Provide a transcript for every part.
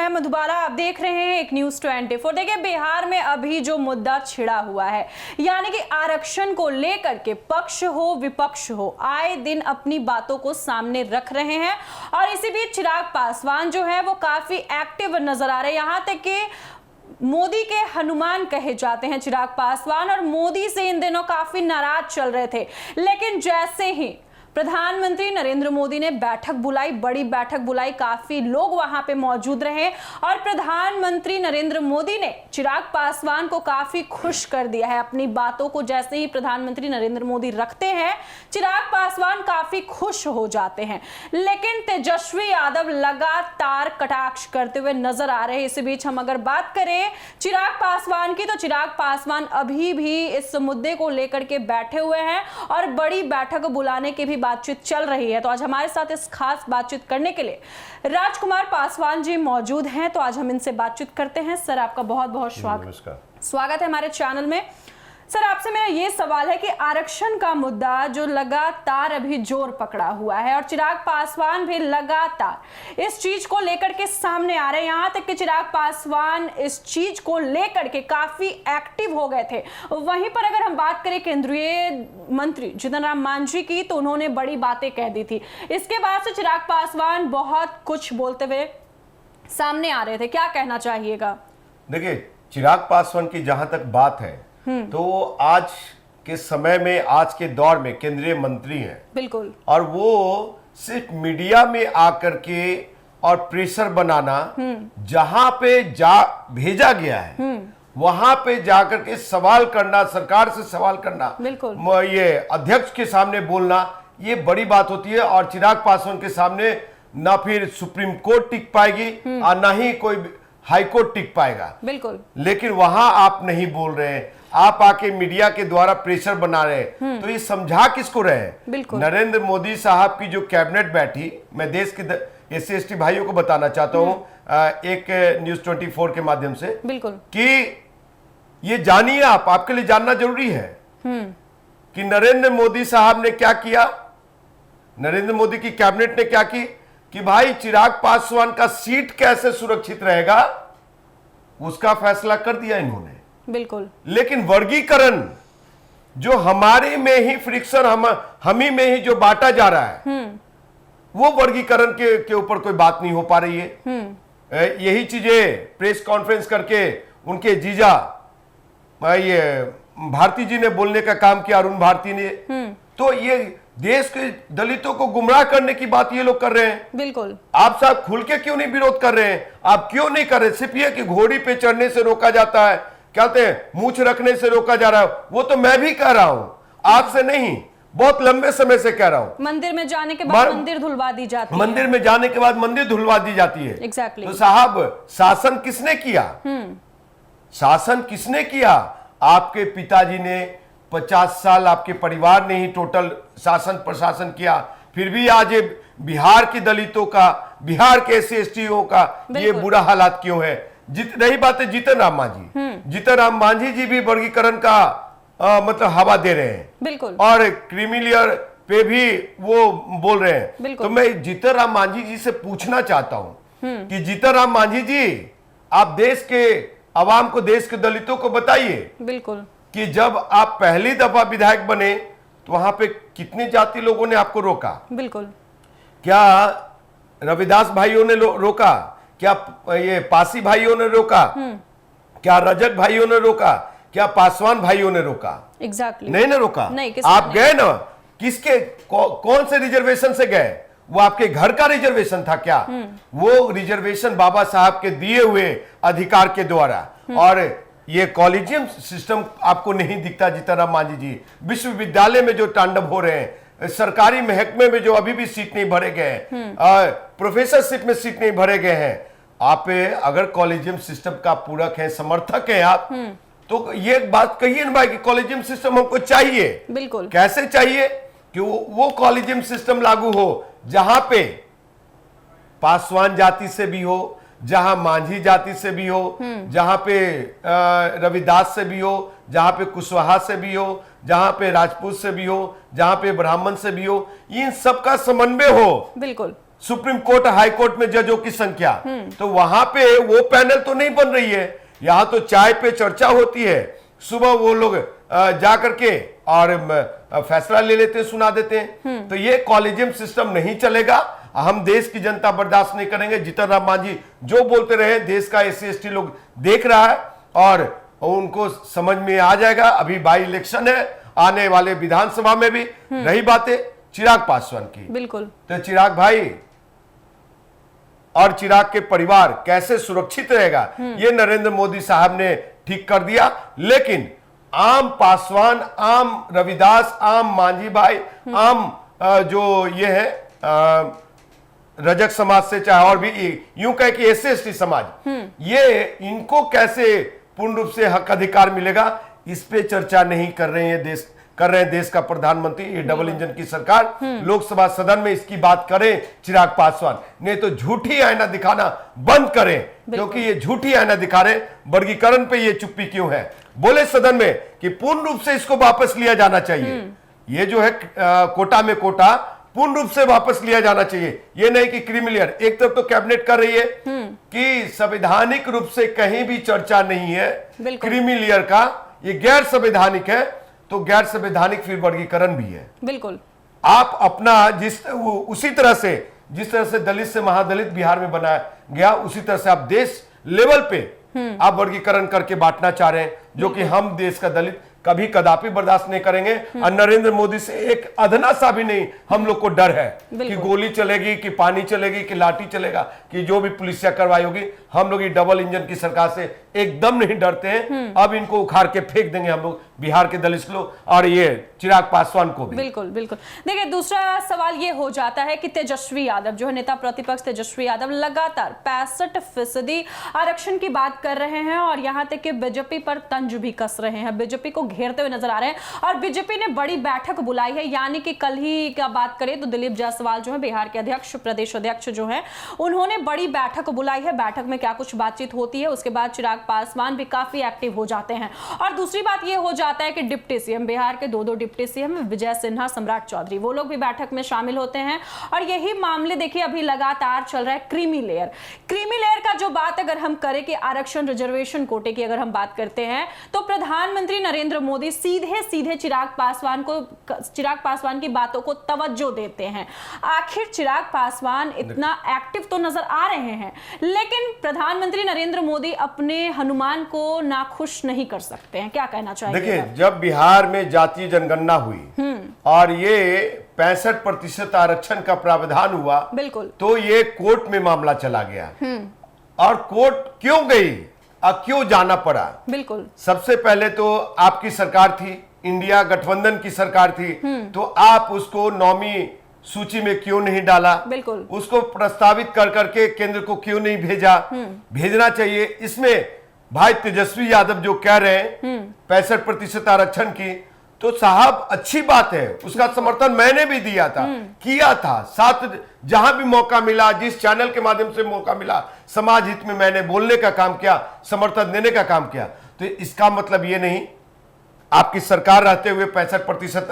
मैं मधुबाला, आप देख रहे हैं एक न्यूज 24। देखिए, बिहार में अभी जो मुद्दा छिड़ा हुआ है, यानी कि आरक्षण को लेकर के पक्ष हो विपक्ष हो, आए दिन अपनी बातों को सामने रख रहे हैं। और इसी बीच चिराग पासवान जो है वो काफी एक्टिव नजर आ रहे हैं। यहां तक कि मोदी के हनुमान कहे जाते हैं चिराग पासवान, और मोदी से इन दिनों काफी नाराज चल रहे थे। लेकिन जैसे ही प्रधानमंत्री नरेंद्र मोदी ने बैठक बुलाई, बड़ी बैठक बुलाई, काफी लोग वहां पे मौजूद रहे और प्रधानमंत्री नरेंद्र मोदी ने चिराग पासवान को काफी खुश कर दिया है। अपनी बातों को जैसे ही प्रधानमंत्री नरेंद्र मोदी रखते हैं, चिराग पासवान काफी खुश हो जाते हैं। लेकिन तेजस्वी यादव लगातार कटाक्ष करते हुए नजर आ रहे हैं। इसी बीच हम अगर बात करें चिराग पासवान की, तो चिराग पासवान अभी भी इस मुद्दे को लेकर के बैठे हुए हैं और बड़ी बैठक बुलाने की भी बातचीत चल रही है। तो आज हमारे साथ इस खास बातचीत करने के लिए राजकुमार पासवान जी मौजूद हैं। तो आज हम इनसे बातचीत करते हैं। सर, आपका बहुत बहुत स्वागत है हमारे चैनल में। सर, आपसे मेरा ये सवाल है कि आरक्षण का मुद्दा जो लगातार अभी जोर पकड़ा हुआ है और चिराग पासवान भी लगातार इस चीज को लेकर के सामने आ रहे हैं, यहां तक कि चिराग पासवान इस चीज को लेकर के काफी एक्टिव हो गए थे। वहीं पर अगर हम बात करें केंद्रीय मंत्री जीतन राम मांझी की, तो उन्होंने बड़ी बातें कह दी थी। इसके बाद से चिराग पासवान बहुत कुछ बोलते हुए सामने आ रहे थे। क्या कहना चाहिएगा? देखिए, चिराग पासवान की जहां तक बात है तो आज के समय में, आज के दौर में केंद्रीय मंत्री हैं। बिल्कुल। और वो सिर्फ मीडिया में आकर के और प्रेशर बनाना, जहां पे भेजा गया है वहां पे जाकर के सवाल करना, सरकार से सवाल करना, बिल्कुल, ये अध्यक्ष के सामने बोलना, ये बड़ी बात होती है। और चिराग पासवान के सामने ना फिर सुप्रीम कोर्ट टिक पाएगी और ना ही कोई हाई कोर्ट टिक पाएगा। बिल्कुल। लेकिन वहां आप नहीं बोल रहे हैं, आप आके मीडिया के द्वारा प्रेशर बना रहे हैं। तो ये समझा किसको रहे हैं? नरेंद्र मोदी साहब की जो कैबिनेट बैठी, मैं देश के SC/ST भाइयों को बताना चाहता हूं एक न्यूज 24 के माध्यम से, बिल्कुल, कि ये जानिए, आपके लिए जानना जरूरी है कि नरेंद्र मोदी साहब ने क्या किया, नरेंद्र मोदी की कैबिनेट ने क्या की, कि भाई चिराग पासवान का सीट कैसे सुरक्षित रहेगा, उसका फैसला कर दिया इन्होंने। बिल्कुल। लेकिन वर्गीकरण जो हमारे में ही फ्रिक्शन, हम ही में ही जो बांटा जा रहा है, वो वर्गीकरण के ऊपर कोई बात नहीं हो पा रही है। यही चीजें प्रेस कॉन्फ्रेंस करके उनके जीजा ये भारती जी ने बोलने का काम किया, अरुण भारती ने। तो ये देश के दलितों को गुमराह करने की बात ये लोग कर रहे हैं। बिल्कुल। आप साहब खुल के क्यों नहीं विरोध कर रहे हैं? आप क्यों नहीं कर रहे? सिर्फ ये कि घोड़ी पे चढ़ने से रोका जाता है, कहते हैं मूछ रखने से रोका जा रहा है, वो तो मैं भी कह रहा हूं, आपसे नहीं, बहुत लंबे समय से कह रहा हूं। मंदिर में जाने के बाद मंदिर धुलवा दी जाती है। मंदिर में जाने के बाद मंदिर धुलवा दी जाती है। एग्जैक्टली। तो साहब, शासन किसने किया? शासन किसने किया? आपके पिताजी ने 50 साल, आपके परिवार ने ही टोटल शासन प्रशासन किया। फिर भी आज बिहार के दलितों का, बिहार के SC/STओं का ये बुरा हालात क्यों है? रही बात है जीतन राम मांझी, जीतन राम मांझी जी भी वर्गीकरण का मतलब हवा दे रहे हैं। बिल्कुल। और क्रीमिलियर पे भी वो बोल रहे हैं। तो मैं जीतन राम मांझी जी से पूछना चाहता हूं कि जीतन राम मांझी जी, आप देश के आवाम को, देश के दलितों को बताइए, बिल्कुल, कि जब आप पहली दफा विधायक बने तो वहां पे कितने जाति लोगों ने आपको रोका? बिल्कुल। क्या रविदास भाइयों ने रोका? क्या ये पासी भाइयों ने रोका? क्या रजक भाइयों ने रोका? क्या पासवान भाइयों ने रोका? एग्जैक्टली। नहीं ना रोका। नहीं, आप गए ना, किसके कौन से रिजर्वेशन से गए? वो आपके घर का रिजर्वेशन था क्या? वो रिजर्वेशन बाबा साहब के दिए हुए अधिकार के द्वारा। और ये कॉलेजियम सिस्टम आपको नहीं दिखता जीतन राम मांझी जी? विश्वविद्यालय में जो तांडव हो रहे हैं, सरकारी महकमे में जो अभी भी सीट नहीं भरे गए हैं, प्रोफेसरशिप में सीट नहीं भरे गए हैं, आप अगर कॉलेजियम सिस्टम का पूरक है, समर्थक है आप, तो ये बात कहिए ना भाई कि कॉलेजियम सिस्टम हमको चाहिए। बिल्कुल। कैसे चाहिए? कि वो कॉलेजियम सिस्टम लागू हो जहां पे पासवान जाति से भी हो, जहां मांझी जाति से भी हो, जहां पे रविदास से भी हो, जहां पे कुशवाहा से भी हो, जहां पे राजपूत से भी हो, जहां पे ब्राह्मण से भी हो, इन सब का समन्वय हो। बिल्कुल। सुप्रीम कोर्ट हाई कोर्ट में जजों की संख्या, तो वहां पे वो पैनल तो नहीं बन रही है। यहां तो चाय पे चर्चा होती है, सुबह वो लोग जा करके और फैसला ले लेते हैं, सुना देते हैं। तो ये कॉलेजियम सिस्टम नहीं चलेगा। हम देश की जनता बर्दाश्त नहीं करेंगे। जीतन राम मांझी जो बोलते रहे, देश का SC/ST लोग देख रहा है और उनको समझ में आ जाएगा। अभी बाई इलेक्शन है, आने वाले विधानसभा में भी। रही बातें चिराग पासवान की, बिल्कुल, तो चिराग भाई और चिराग के परिवार कैसे सुरक्षित रहेगा, ये नरेंद्र मोदी साहब ने ठीक कर दिया। लेकिन आम पासवान, आम रविदास, आम मांझी भाई, आम जो ये है रजक समाज से, चाहे और भी यूं कहे कि SC/ST समाज, ये इनको कैसे पूर्ण रूप से हक अधिकार मिलेगा, इस पे चर्चा नहीं कर रहे हैं देश का प्रधानमंत्री। ये डबल इंजन की सरकार लोकसभा सदन में इसकी बात करें चिराग पासवान, नहीं तो झूठी आईना दिखाना बंद करें, क्योंकि ये झूठी आईना दिखा रहे। वर्गीकरण पे ये चुप्पी क्यों है? बोले सदन में कि पूर्ण रूप से इसको वापस लिया जाना चाहिए। ये जो है कोटा में कोटा पूर्ण रूप से वापस लिया जाना चाहिए। ये नहीं कि क्रीमी लेयर। एक तरफ तो कैबिनेट कर रही है कि संवैधानिक रूप से कहीं भी चर्चा नहीं है क्रीमी लेयर का, ये गैर संवैधानिक है, तो गैर संवैधानिक फिर वर्गीकरण भी है। बिल्कुल, आप अपना उसी तरह से जिस तरह से दलित से महादलित बिहार में बनाया गया, उसी तरह से आप देश लेवल पे आप वर्गीकरण करके बांटना चाह रहे हैं, जो कि हम देश का दलित कभी कदापि बर्दाश्त नहीं करेंगे। और नरेंद्र मोदी से एक अधना सा भी नहीं हम लोग को डर है कि गोली चलेगी, कि पानी चलेगी, कि लाठी चलेगा, कि जो भी पुलिसिया कार्रवाई होगी। हम लोग ये डबल इंजन की सरकार से एकदम नहीं डरते हैं। अब इनको उखाड़ के फेंक देंगे हम लोग, बिहार के दलित लोग और ये चिराग पासवान को भी। बिल्कुल बिल्कुल। देखिए, दूसरा सवाल ये हो जाता है कि तेजस्वी यादव जो है नेता प्रतिपक्ष तेजस्वी यादव लगातार 65% आरक्षण की बात कर रहे हैं और यहां तक कि बीजेपी पर तंज भी कस रहे हैं, बीजेपी को घेरते हुए नजर आ रहे हैं। और बीजेपी ने बड़ी बैठक बुलाई है, यानी कि कल ही का बात करें तो दिलीप जायसवाल जो है बिहार के अध्यक्ष, प्रदेश अध्यक्ष जो है, उन्होंने बड़ी बैठक बुलाई है। बैठक में क्या कुछ बातचीत होती है, उसके बाद चिराग पासवान भी काफी एक्टिव हो जाते हैं। और दूसरी बात यह हो जाता है कि डिप्टी सीएम, बिहार के दो डिप्टी सीएम विजय सिन्हा, सम्राट चौधरी, वो लोग भी बैठक में शामिल होते हैं। और यही मामले देखिए अभी लगातार चल रहा है। क्रीमी लेयर का जो बात अगर हम करें कि आरक्षण रिजर्वेशन कोटे की अगर हम बात करते हैं, तो प्रधानमंत्री नरेंद्र मोदी सीधे चिराग पासवान की बातों को तवज्जो देते हैं। आखिर चिराग पासवान इतना एक्टिव तो नजर आ रहे हैं, लेकिन प्रधानमंत्री नरेंद्र मोदी अपने हनुमान को नाखुश नहीं कर सकते हैं। क्या कहना चाहिए? देखिए, जब बिहार में जातीय जनगणना हुई और ये 65% आरक्षण का प्रावधान हुआ, बिल्कुल, तो ये कोर्ट में मामला चला गया। और कोर्ट क्यों गई और क्यों जाना पड़ा? बिल्कुल, सबसे पहले तो आपकी सरकार थी, इंडिया गठबंधन की सरकार थी, तो आप उसको नौवीं सूची में क्यों नहीं डाला? बिल्कुल, उसको प्रस्तावित कर करके केंद्र को क्यों नहीं भेजा? भेजना चाहिए। इसमें भाई तेजस्वी यादव जो कह रहे हैं 65% आरक्षण की, तो साहब अच्छी बात है, उसका समर्थन मैंने भी दिया था, किया था। साथ जहां भी मौका मिला, जिस चैनल के माध्यम से मौका मिला, समाज हित में मैंने बोलने का काम किया, समर्थन देने का काम किया। तो इसका मतलब ये नहीं आपकी सरकार रहते हुए 65%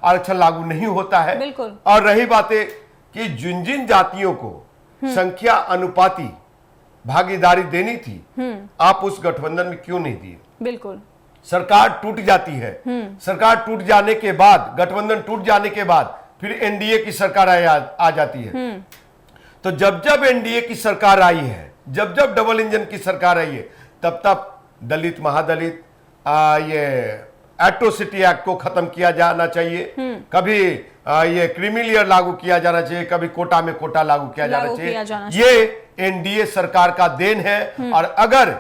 आरक्षण लागू नहीं होता है। बिल्कुल। और रही बातें कि जिन जिन जातियों को संख्या अनुपाती भागीदारी देनी थी, आप उस गठबंधन में क्यों नहीं दिए? बिल्कुल, सरकार टूट जाती है। सरकार टूट जाने के बाद, गठबंधन टूट जाने के बाद फिर एनडीए की सरकार आ जाती है। तो जब जब एनडीए की सरकार आई है, जब जब डबल इंजन की सरकार आई है, तब तब दलित महादलित ये एट्रोसिटी एक्ट को खत्म किया जाना चाहिए, कभी ये क्रीमी लेयर लागू किया जाना चाहिए, कभी कोटा में कोटा लागू किया जाना चाहिए। ये एनडीए सरकार का देन है। और अगर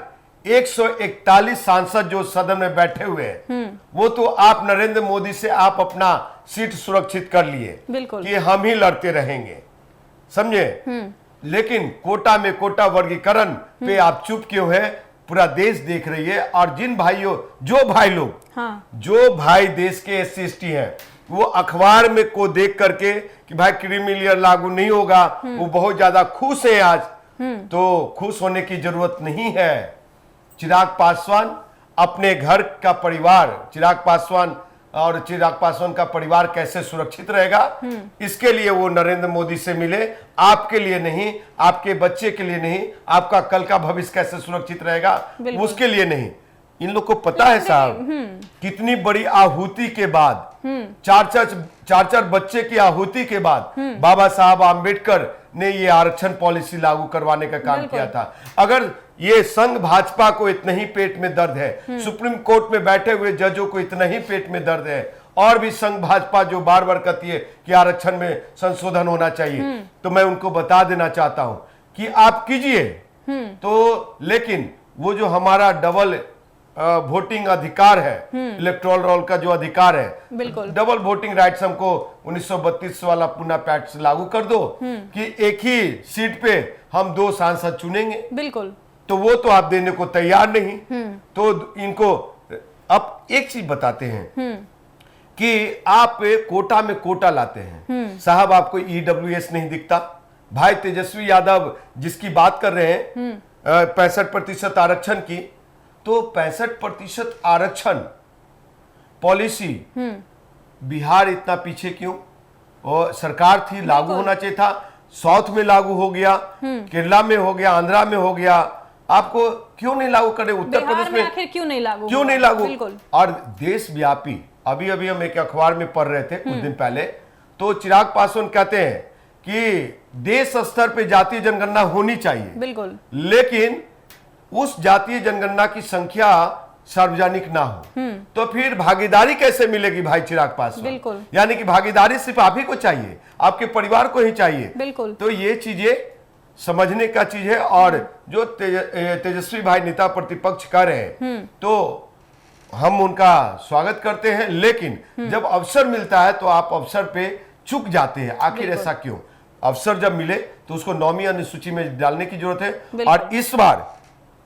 141 सांसद जो सदन में बैठे हुए हैं, वो तो आप नरेंद्र मोदी से आप अपना सीट सुरक्षित कर लिए कि हम ही लड़ते रहेंगे, समझे? लेकिन कोटा में कोटा वर्गीकरण पे आप चुप क्यों है? पूरा देश देख रही है। और जिन भाइयों, जो भाई देश के SC/ST हैं, वो अखबार में को देख करके कि भाई क्रीमी लेयर लागू नहीं होगा, वो बहुत ज्यादा खुश है आज। तो खुश होने की जरूरत नहीं है। चिराग पासवान अपने घर का परिवार, चिराग पासवान और चिराग पासवान का परिवार कैसे सुरक्षित रहेगा, इसके लिए वो नरेंद्र मोदी से मिले। आपके लिए नहीं, आपके बच्चे के लिए नहीं, आपका कल का भविष्य कैसे सुरक्षित रहेगा उसके लिए नहीं। इन लोग को पता है साहब कितनी बड़ी आहुति के बाद, चार बच्चे की आहुति के बाद बाबा साहब आम्बेडकर ने ये आरक्षण पॉलिसी लागू करवाने का काम किया था। अगर ये संघ भाजपा को इतना ही पेट में दर्द है, सुप्रीम कोर्ट में बैठे हुए जजों को इतना ही पेट में दर्द है, और भी संघ भाजपा जो बार बार कहती है कि आरक्षण में संशोधन होना चाहिए, तो मैं उनको बता देना चाहता हूं कि आप कीजिए तो, लेकिन वो जो हमारा डबल वोटिंग अधिकार है, इलेक्टोरल रोल का जो अधिकार है, बिल्कुल डबल वोटिंग राइट्स हमको 1932 वाला पुनः पैक्ट लागू कर दो कि एक ही सीट पे हम 2 सांसद चुनेंगे, बिल्कुल, तो वो तो आप देने को तैयार नहीं। तो इनको अब एक चीज बताते हैं कि आप कोटा में कोटा लाते हैं साहब, आपको ईडब्ल्यूएस नहीं दिखता। भाई तेजस्वी यादव जिसकी बात कर रहे हैं 65% आरक्षण की, तो 65% आरक्षण पॉलिसी बिहार इतना पीछे क्यों? और सरकार थी, लागू होना चाहिए था, साउथ में लागू हो गया, केरला में हो गया, आंध्रा में हो गया, आपको क्यों नहीं लागू करे? उत्तर प्रदेश में आखिर क्यों नहीं लागू? बिल्कुल। और देशव्यापी, अभी अभी हम एक अखबार में पढ़ रहे थे कुछ दिन पहले, तो चिराग पासवान कहते हैं कि देश स्तर पे जातीय जनगणना होनी चाहिए, बिल्कुल, लेकिन उस जातीय जनगणना की संख्या सार्वजनिक ना हो, तो फिर भागीदारी कैसे मिलेगी भाई चिराग पासवान? बिल्कुल, यानी कि भागीदारी सिर्फ आप ही को चाहिए, आपके परिवार को ही चाहिए। बिल्कुल, तो ये चीजें समझने का चीज है। और जो तेजस्वी भाई नेता प्रतिपक्ष कर रहे हैं, तो हम उनका स्वागत करते हैं, लेकिन जब अवसर मिलता है तो आप अवसर पे चूक जाते हैं। आखिर ऐसा क्यों? अवसर जब मिले तो उसको 9वीं अनुसूची में डालने की जरूरत है। और इस बार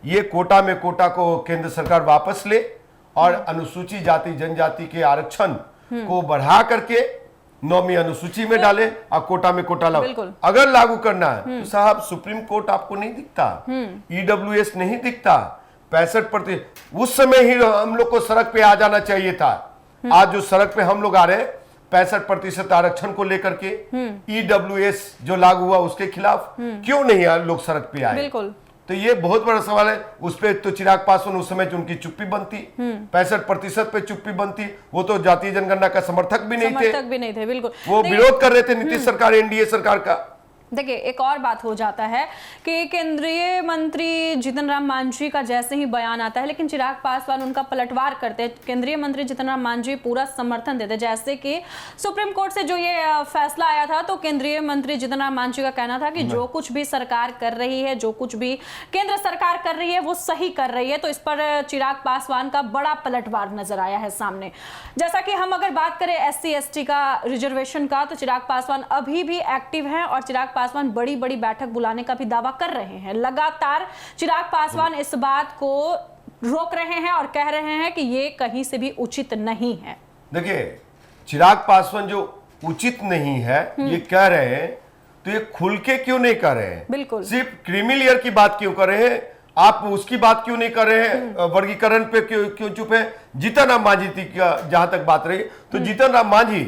ये कोटा में कोटा को केंद्र सरकार वापस ले और अनुसूची जाति जनजाति के आरक्षण को बढ़ा करके 9वीं अनुसूची में डाले और कोटा में कोटा लागू। अगर लागू करना है तो साहब सुप्रीम कोर्ट आपको नहीं दिखता, ईडब्ल्यूएस नहीं दिखता, 65%। उस समय ही हम लोग को सड़क पे आ जाना चाहिए था। आज जो सड़क पे हम लोग आ रहे हैं 65% आरक्षण को लेकर के, ईडब्ल्यूएस जो लागू हुआ उसके खिलाफ, क्यों नहीं लोग सड़क पे आए? बिल्कुल, तो ये बहुत बड़ा सवाल है। उस पे तो चिराग पासवान उस समय उनकी चुप्पी बनती, 65% पे चुप्पी बनती। वो तो जातीय जनगणना का समर्थक भी नहीं थे, बिल्कुल, वो विरोध कर रहे थे नीतीश सरकार, एनडीए सरकार का। देखिए, एक और बात हो जाता है कि केंद्रीय मंत्री जीतन राम मांझी का जैसे ही बयान आता है, लेकिन चिराग पासवान उनका पलटवार करते हैं। केंद्रीय मंत्री जीतन राम मांझी पूरा समर्थन देते, जैसे कि सुप्रीम कोर्ट से जो ये फैसला आया था, तो केंद्रीय मंत्री जीतन राम मांझी का कहना था कि जो कुछ भी सरकार कर रही है, जो कुछ भी केंद्र सरकार कर रही है, वो सही कर रही है। तो इस पर चिराग पासवान का बड़ा पलटवार नजर आया है सामने। जैसा कि हम अगर बात करें SC/ST का रिजर्वेशन का, तो चिराग पासवान अभी भी एक्टिव हैं और चिराग पासवान बड़ी बड़ी बैठक बुलाने का भी दावा कर रहे हैं। लगातार चिराग पासवान इस बात को रोक रहे हैं और कह रहे हैं कि ये कहीं से भी उचित नहीं है। देखिए, चिराग पासवान जो उचित नहीं है ये कह रहे हैं, तो ये खुल के क्यों नहीं कर रहे हैं? बिल्कुल, सिर्फ क्रीमी लेयर की बात क्यों कर रहे हैं? आप उसकी बात क्यों नहीं कर रहे हैं? वर्गीकरण पे क्यों चुप है? जीतन राम मांझी थी, जहां तक बात रही, तो जीतन राम मांझी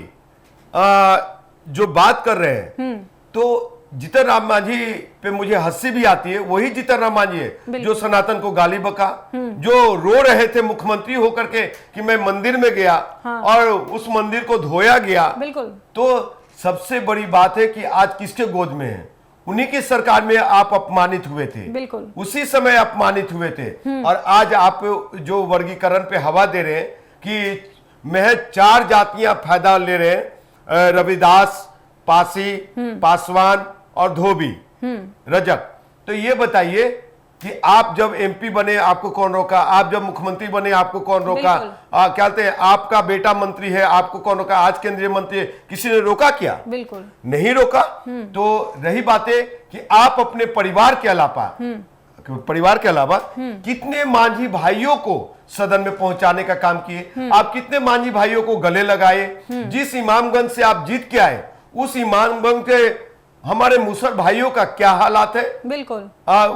जो बात कर रहे हैं, तो जीतन राम मांझी पे मुझे हंसी भी आती है। वही जीतन राम मांझी है जो सनातन को गाली बका, जो रो रहे थे मुख्यमंत्री होकर के कि मैं मंदिर में गया और उस मंदिर को धोया गया। बिल्कुल, तो सबसे बड़ी बात है कि आज किसके गोद में है? उन्हीं की सरकार में आप अपमानित हुए थे, बिल्कुल, उसी समय अपमानित हुए थे। और आज आप जो वर्गीकरण पे हवा दे रहे हैं कि महज 4 जातियां फायदा ले रहे हैं, रविदास, पासी, पासवान और धोबी, रजक। तो ये बताइए कि आप जब एमपी बने आपको कौन रोका? आप जब मुख्यमंत्री बने आपको कौन रोका? क्या कहते हैं, आपका बेटा मंत्री है, आपको कौन रोका? आज केंद्रीय मंत्री है, किसी ने रोका क्या? बिल्कुल नहीं रोका। तो रही बातें कि आप अपने परिवार के अलावा कितने मांझी भाइयों को सदन में पहुंचाने का काम किए? आप कितने मांझी भाइयों को गले लगाए? जिस इमामगंज से आप जीत के आए, उस इमामगंज के हमारे मुसर भाइयों का क्या हालात है? बिल्कुल,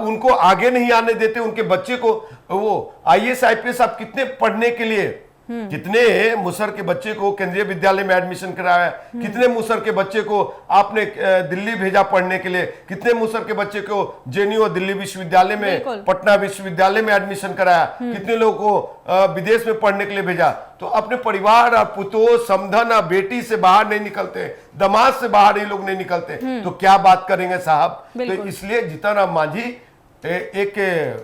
उनको आगे नहीं आने देते, उनके बच्चे को वो IAS IPS आप कितने पढ़ने के लिए कितने मुसहर के बच्चे को केंद्रीय विद्यालय में एडमिशन कराया, कितने मुसहर के बच्चे को आपने दिल्ली भेजा पढ़ने के लिए, कितने मुसहर के बच्चे को जेएनयू दिल्ली विश्वविद्यालय में, पटना विश्वविद्यालय में एडमिशन कराया, कितने लोगों को विदेश में पढ़ने के लिए भेजा। तो अपने परिवार और पुतों, समधन और बेटी से बाहर नहीं निकलते, दामाद से बाहर ये लोग नहीं निकलते, तो क्या बात करेंगे साहब। तो इसलिए जीतन राम मांझी एक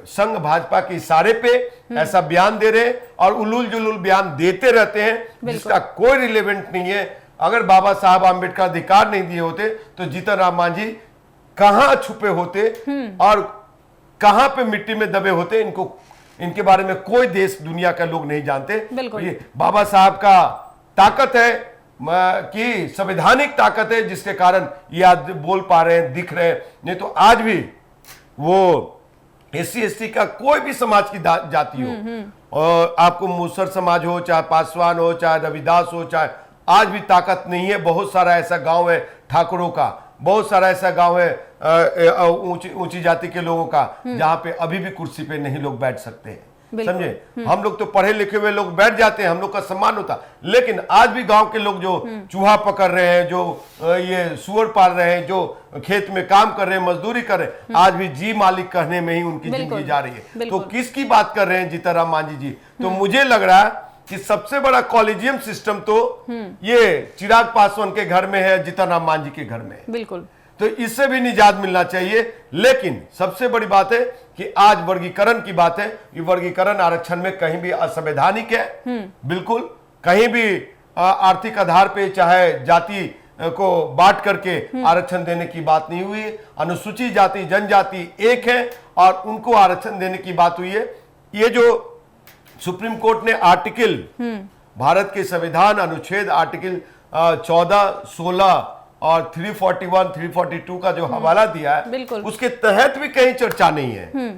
संघ भाजपा के इशारे पे ऐसा बयान दे रहे हैं और उलूल जुलूल बयान देते रहते हैं जिसका कोई रिलेवेंट नहीं है। अगर बाबा साहब आम्बेडकर अधिकार नहीं दिए होते तो जीतन राम मांझी कहां छुपे होते और कहां पे मिट्टी में दबे होते, इनके बारे में कोई देश दुनिया का लोग नहीं जानते। ये बाबा साहब का ताकत है कि संवैधानिक ताकत है जिसके कारण ये आज बोल पा रहे हैं, दिख रहे हैं। नहीं तो आज भी वो एससी एसटी का कोई भी समाज की जाति हो, और आपको मुसहर समाज हो, चाहे पासवान हो, चाहे रविदास हो, चाहे आज भी ताकत नहीं है। बहुत सारा ऐसा गांव है ठाकुरों का, बहुत सारा ऐसा गांव है ऊंची जाति के लोगों का जहां पे अभी भी कुर्सी पे नहीं लोग बैठ सकते हैं, समझे। हम लोग तो पढ़े लिखे हुए लोग बैठ जाते हैं, हम लोग का सम्मान होता, लेकिन आज भी गांव के लोग जो चूहा पकड़ रहे हैं, जो ये सुअर पाल रहे हैं, जो खेत में काम कर रहे हैं, मजदूरी कर रहे हैं, आज भी जी मालिक कहने में ही उनकी जिंदगी जा रही है। तो किसकी बात कर रहे हैं जीतन राम मांझी जी। तो मुझे लग रहा है कि सबसे बड़ा कॉलेजियम सिस्टम तो ये चिराग पासवान के घर में है, जीतन राम मांझी के घर में है। बिल्कुल। तो इससे भी निजात मिलना चाहिए। लेकिन सबसे बड़ी बात है कि आज वर्गीकरण की बात है, ये वर्गीकरण आरक्षण में कहीं भी असंवैधानिक है, बिल्कुल कहीं भी आर्थिक आधार पे चाहे जाति को बांट करके आरक्षण देने की बात नहीं हुई है। अनुसूचित जाति जनजाति एक है और उनको आरक्षण देने की बात हुई है। ये जो सुप्रीम कोर्ट ने आर्टिकल भारत के संविधान अनुच्छेद आर्टिकल 14, 16 और 341, 342 का जो हवाला दिया है उसके तहत भी कहीं चर्चा नहीं है।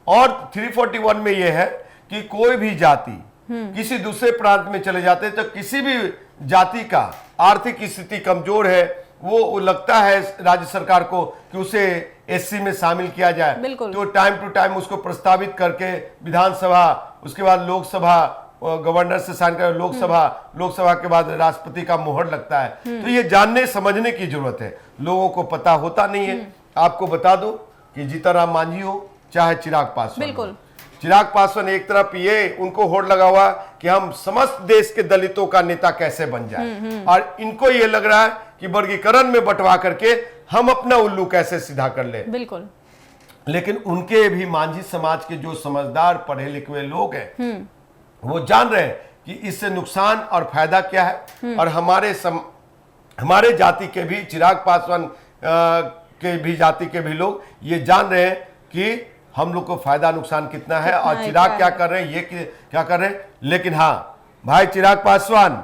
और 341 में यह है कि कोई भी जाति किसी दूसरे प्रांत में चले जाते हैं तो किसी भी जाति का आर्थिक स्थिति कमजोर है, वो लगता है राज्य सरकार को कि उसे एससी में शामिल किया जाए, तो टाइम टू टाइम उसको प्रस्तावित करके विधानसभा, उसके बाद लोकसभा, गवर्नर से साइन कर लोकसभा के बाद राष्ट्रपति का मोहर लगता है। तो ये जानने समझने की जरूरत है, लोगों को पता होता नहीं है। आपको बता दूं कि जीतन राम मांझी हो चाहे चिराग पासवान, चिराग पासवान एक तरफ ये उनको होड़ लगा हुआ कि हम समस्त देश के दलितों का नेता कैसे बन जाए, और इनको ये लग रहा है कि वर्गीकरण में बंटवा करके हम अपना उल्लू कैसे सीधा कर ले। बिल्कुल। लेकिन उनके भी मांझी समाज के जो समझदार पढ़े लिखे हुए लोग हैं वो जान रहे हैं कि इससे नुकसान और फायदा क्या है। और हमारे जाति के भी, चिराग पासवान के भी जाति के भी लोग ये जान रहे हैं कि हम लोग को फायदा नुकसान कितना है और चिराग क्या कर रहे हैं, ये क्या कर रहे हैं। लेकिन हाँ भाई चिराग पासवान,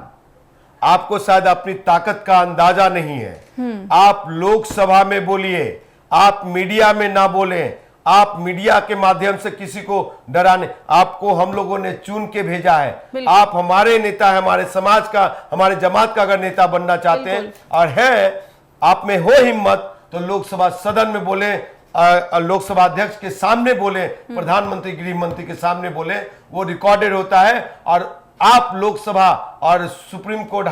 आपको शायद अपनी ताकत का अंदाजा नहीं है। आप लोकसभा में बोलिए, आप मीडिया में ना बोलें, आप मीडिया के माध्यम से किसी को डराने, आपको हम लोगों ने चुन के भेजा है। आप हमारे नेता है, हमारे समाज का, हमारे जमात का अगर नेता बनना चाहते हैं और है आप में हो हिम्मत तो लोकसभा सदन में बोले, लोकसभा अध्यक्ष के सामने बोले, प्रधानमंत्री गृह मंत्री के सामने बोले, वो रिकॉर्डेड होता है। और आप लोकसभा और सुप्रीम कोर्ट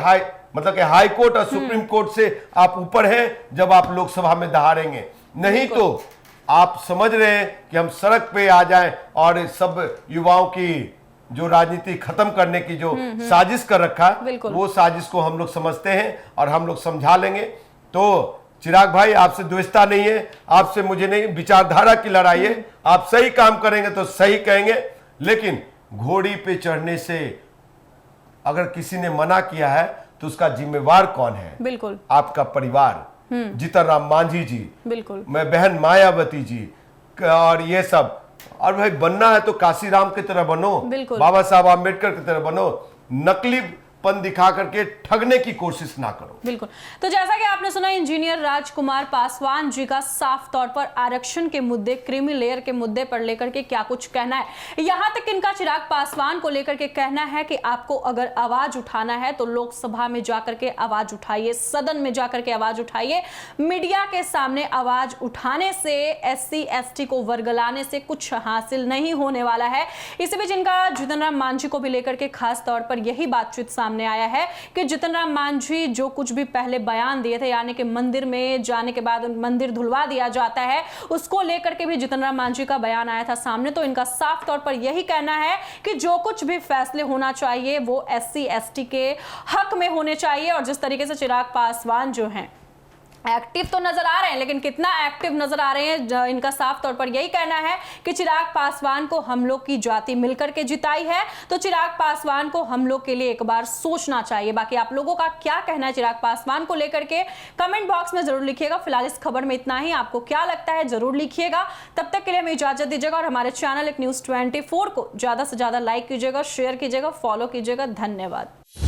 मतलब कि हाई कोर्ट और सुप्रीम कोर्ट से आप ऊपर हैं जब आप लोकसभा में दहाड़ेंगे। नहीं तो आप समझ रहे हैं कि हम सड़क पे आ जाएं और सब युवाओं की जो राजनीति खत्म करने की जो साजिश कर रखा है, वो साजिश को हम लोग समझते हैं और हम लोग समझा लेंगे। तो चिराग भाई, आपसे द्वेषता नहीं है, आपसे मुझे नहीं, विचारधारा की लड़ाई है। आप सही काम करेंगे तो सही कहेंगे, लेकिन घोड़ी पे चढ़ने से अगर किसी ने मना किया है तो उसका जिम्मेवार कौन है? बिल्कुल आपका परिवार, जीतन राम मांझी जी, बिल्कुल, मैं बहन मायावती जी, और ये सब। और भाई बनना है तो काशीराम की तरह बनो, बाबा साहब आम्बेडकर की तरह बनो। नकली दिखा करके ठगने की कोशिश ना करो। बिल्कुल। तो जैसा कि आपने सुना इंजीनियर राजकुमार पासवान जी का साफ तौर पर आरक्षण के मुद्दे, क्रीमी लेयर के मुद्दे पर लेकर के क्या कुछ कहना है। यहां तक इनका चिराग पासवान को लेकर के कहना है कि आपको अगर आवाज उठाना है तो लोकसभा में जाकर के आवाज उठाइए, सदन में जाकर के आवाज उठाइए। मीडिया के सामने आवाज उठाने से, SC ST को वर्गलाने से कुछ हासिल नहीं होने वाला है। इसी बीच इनका जीतन राम मांझी को भी लेकर के खास तौर पर यही बातचीत सामने आया है कि जीतन राम मांझी जो कुछ भी पहले बयान दिए थे, यानी कि मंदिर में जाने के बाद मंदिर धुलवा दिया जाता है, उसको लेकर के भी जीतन राम मांझी का बयान आया था सामने। तो इनका साफ तौर पर यही कहना है कि जो कुछ भी फैसले होना चाहिए वो SC ST के हक में होने चाहिए। और जिस तरीके से चिराग पासवान जो हैं एक्टिव तो नजर आ रहे हैं, लेकिन कितना एक्टिव नजर आ रहे हैं, इनका साफ तौर पर यही कहना है कि चिराग पासवान को हम लोग की जाति मिलकर के जिताई है, तो चिराग पासवान को हम लोग के लिए एक बार सोचना चाहिए। बाकी आप लोगों का क्या कहना है चिराग पासवान को लेकर के, कमेंट बॉक्स में जरूर लिखिएगा। फिलहाल इस खबर में इतना ही, आपको क्या लगता है जरूर लिखिएगा। तब तक के लिए हमें इजाजत दीजिएगा और हमारे चैनल एक न्यूज़ 24 को ज्यादा से ज्यादा लाइक कीजिएगा, शेयर कीजिएगा, फॉलो कीजिएगा। धन्यवाद।